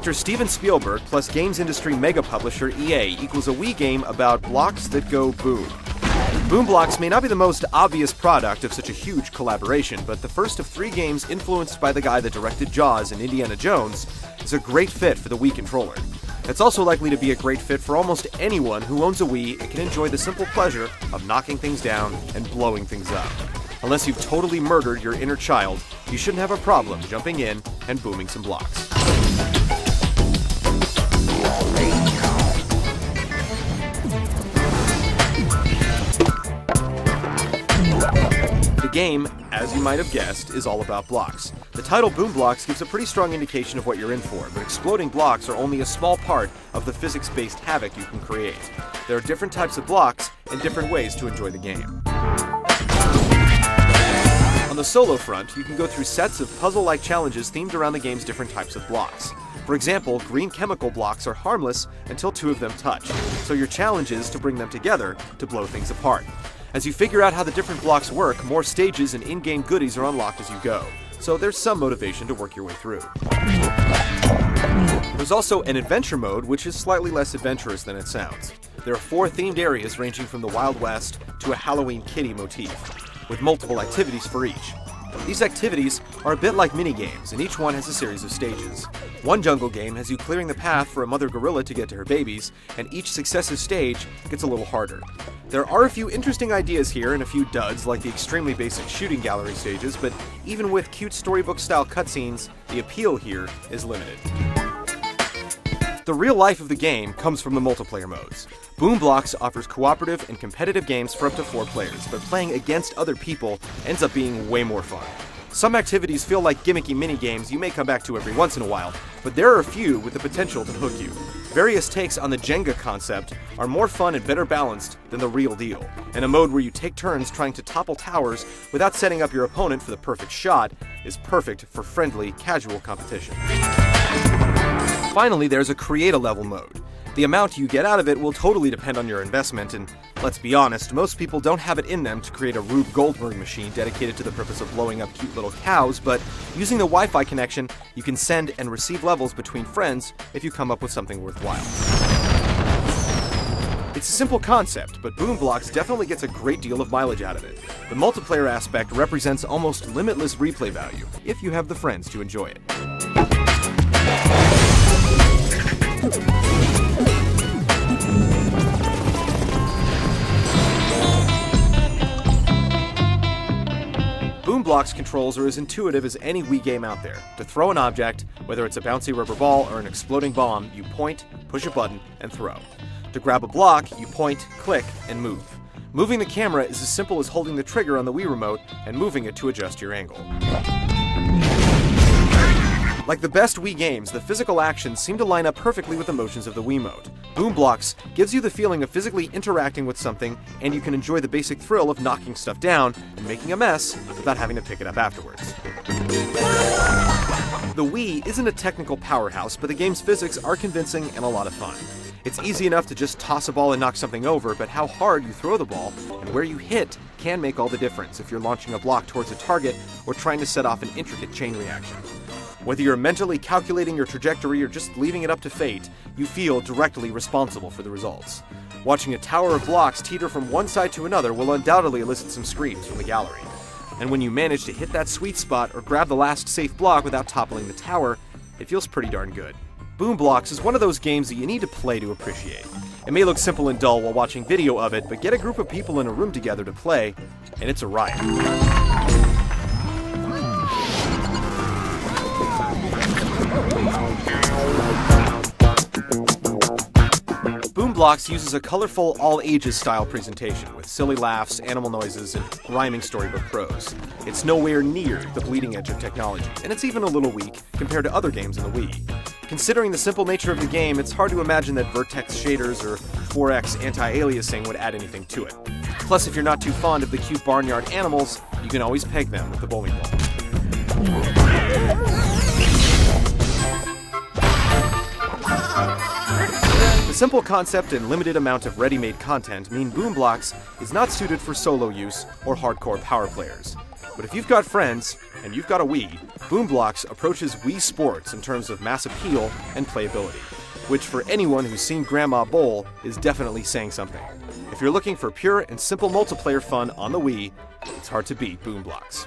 Director Steven Spielberg plus games industry mega publisher EA equals a Wii game about blocks that go boom. Boomblox may not be the most obvious product of such a huge collaboration, but the first of 3 games influenced by the guy that directed Jaws and Indiana Jones is a great fit for the Wii controller. It's also likely to be a great fit for almost anyone who owns a Wii and can enjoy the simple pleasure of knocking things down and blowing things up. Unless you've totally murdered your inner child, you shouldn't have a problem jumping in and booming some blocks. The game, as you might have guessed, is all about blocks. The title Boomblox gives a pretty strong indication of what you're in for, but exploding blocks are only a small part of the physics-based havoc you can create. There are different types of blocks and different ways to enjoy the game. On the solo front, you can go through sets of puzzle-like challenges themed around the game's different types of blocks. For example, green chemical blocks are harmless until 2 of them touch, so your challenge is to bring them together to blow things apart. As you figure out how the different blocks work, more stages and in-game goodies are unlocked as you go, so there's some motivation to work your way through. There's also an adventure mode, which is slightly less adventurous than it sounds. There are 4 themed areas ranging from the Wild West to a Halloween kitty motif, with multiple activities for each. These activities are a bit like mini-games, and each one has a series of stages. One jungle game has you clearing the path for a mother gorilla to get to her babies, and each successive stage gets a little harder. There are a few interesting ideas here and a few duds, like the extremely basic shooting gallery stages, but even with cute storybook-style cutscenes, the appeal here is limited. The real life of the game comes from the multiplayer modes. Boomblox offers cooperative and competitive games for up to 4 players, but playing against other people ends up being way more fun. Some activities feel like gimmicky mini-games you may come back to every once in a while, but there are a few with the potential to hook you. Various takes on the Jenga concept are more fun and better balanced than the real deal, and a mode where you take turns trying to topple towers without setting up your opponent for the perfect shot is perfect for friendly, casual competition. Finally, there's a create-a-level mode. The amount you get out of it will totally depend on your investment, and let's be honest, most people don't have it in them to create a Rube Goldberg machine dedicated to the purpose of blowing up cute little cows, but using the Wi-Fi connection, you can send and receive levels between friends if you come up with something worthwhile. It's a simple concept, but Boomblox definitely gets a great deal of mileage out of it. The multiplayer aspect represents almost limitless replay value, if you have the friends to enjoy it. Boomblox controls are as intuitive as any Wii game out there. To throw an object, whether it's a bouncy rubber ball or an exploding bomb, you point, push a button, and throw. To grab a block, you point, click, and move. Moving the camera is as simple as holding the trigger on the Wii remote and moving it to adjust your angle. Like the best Wii games, the physical actions seem to line up perfectly with the motions of the Wiimote. Boomblox gives you the feeling of physically interacting with something, and you can enjoy the basic thrill of knocking stuff down and making a mess without having to pick it up afterwards. The Wii isn't a technical powerhouse, but the game's physics are convincing and a lot of fun. It's easy enough to just toss a ball and knock something over, but how hard you throw the ball and where you hit can make all the difference if you're launching a block towards a target or trying to set off an intricate chain reaction. Whether you're mentally calculating your trajectory or just leaving it up to fate, you feel directly responsible for the results. Watching a tower of blocks teeter from one side to another will undoubtedly elicit some screams from the gallery. And when you manage to hit that sweet spot or grab the last safe block without toppling the tower, it feels pretty darn good. Boomblox is one of those games that you need to play to appreciate. It may look simple and dull while watching video of it, but get a group of people in a room together to play, and it's a riot. Boomblox uses a colorful, all-ages style presentation with silly laughs, animal noises, and rhyming storybook prose. It's nowhere near the bleeding edge of technology, and it's even a little weak compared to other games in the Wii. Considering the simple nature of the game, it's hard to imagine that vertex shaders or 4X anti-aliasing would add anything to it. Plus, if you're not too fond of the cute barnyard animals, you can always peg them with the bowling ball. The simple concept and limited amount of ready-made content mean Boomblox is not suited for solo use or hardcore power players. But if you've got friends, and you've got a Wii, Boomblox approaches Wii Sports in terms of mass appeal and playability, which for anyone who's seen Grandma Bowl is definitely saying something. If you're looking for pure and simple multiplayer fun on the Wii, it's hard to beat Boomblox.